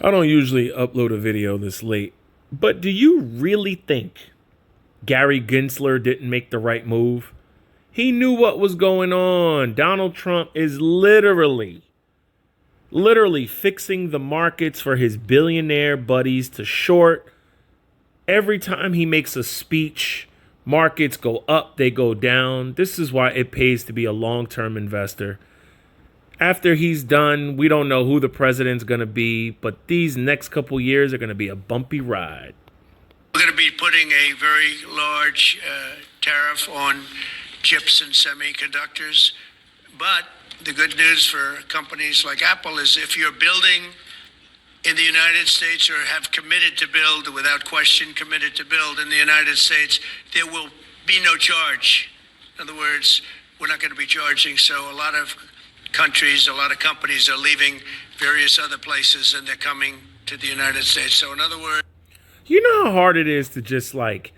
I don't usually upload a video this late, but do you really think Gary Gensler didn't make the right move? He knew what was going on. Donald Trump is literally fixing the markets for his billionaire buddies to short. Every time he makes a speech, markets go up, they go down. This is why it pays to be a long-term investor. After he's done, we don't know who the president's going to be, but these next couple years are going to be a bumpy ride. We're going to be putting a very large tariff on chips and semiconductors. But the good news for companies like Apple is if you're building in the United States or have committed to build, without question committed to build in the United States, there will be no charge. In other words, we're not going to be charging. So a lot of countries, a lot of companies are leaving various other places and they're coming to the United States. So in other words, you know how hard it is to just like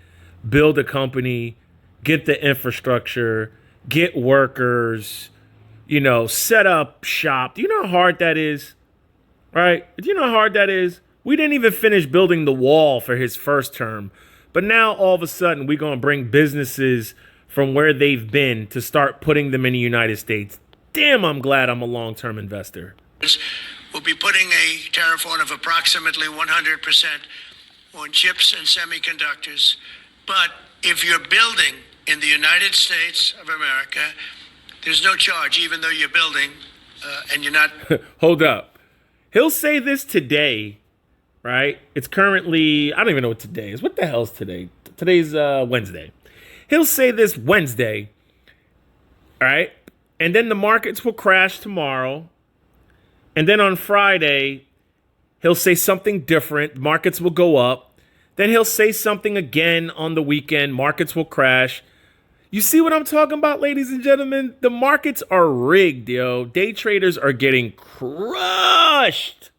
build a company, get the infrastructure, get workers, set up shop. Do you know how hard that is? Right? Do you know how hard that is? We didn't even finish building the wall for his first term. But now all of a sudden we're going to bring businesses from where they've been to start putting them in the United States. Damn, I'm glad I'm a long-term investor. we'll be putting a tariff on of approximately 100% on chips and semiconductors. But if you're building in the United States of America, there's no charge, even though you're building and you're not. Hold up. He'll say this today, right? It's currently, I don't even know what today is. What the hell's today? Today's Wednesday. He'll say this Wednesday, all right? And then the markets will crash tomorrow. And then on Friday, he'll say something different. Markets will go up. Then he'll say something again on the weekend. Markets will crash. You see what I'm talking about, ladies and gentlemen? The markets are rigged, yo. Day traders are getting crushed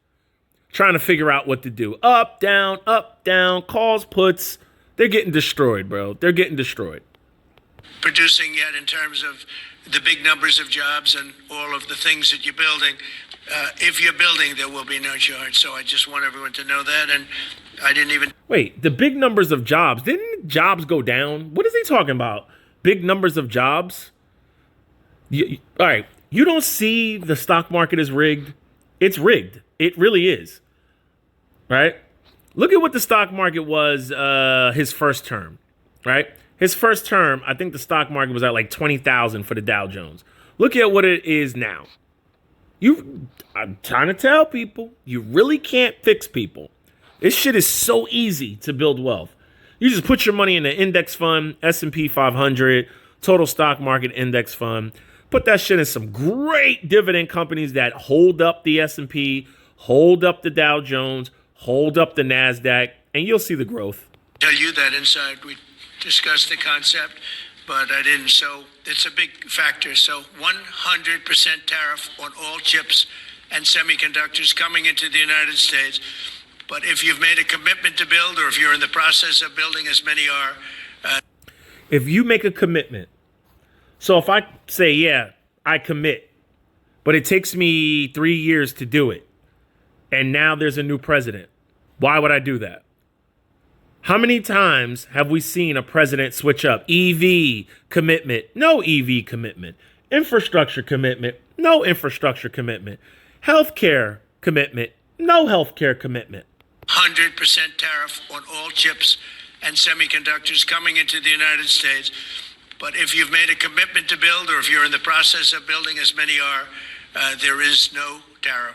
trying to figure out what to do. Up, down, calls, puts. They're getting destroyed, bro. They're getting destroyed. Producing yet in terms of the big numbers of jobs and all of the things that you're building. If you're building, there will be no charge. So I just want everyone to know that. And I didn't even... Wait, the big numbers of jobs. Didn't jobs go down? What is he talking about? Big numbers of jobs? All right. You don't see the stock market is rigged? It's rigged. It really is. Right? Look at what the stock market was his first term. Right? His first term, I think the stock market was at like 20,000 for the Dow Jones. Look at what it is now. I'm trying to tell people, you really can't fix people. This shit is so easy to build wealth. You just put your money in an index fund, S&P 500, total stock market index fund. Put that shit in some great dividend companies that hold up the S&P, hold up the Dow Jones, hold up the NASDAQ, and you'll see the growth. Tell you that inside we discussed the concept, but I didn't. So it's a big factor. So 100% tariff on all chips and semiconductors coming into the United States. But if you've made a commitment to build, or if you're in the process of building, as many are. If you make a commitment, so if I say, yeah, I commit, but it takes me 3 years to do it, and now there's a new president, why would I do that? How many times have we seen a president switch up? EV commitment, no EV commitment. Infrastructure commitment, no infrastructure commitment. Healthcare commitment, no healthcare commitment. 100% tariff on all chips and semiconductors coming into the United States. But if you've made a commitment to build, or if you're in the process of building, as many are, there is no tariff.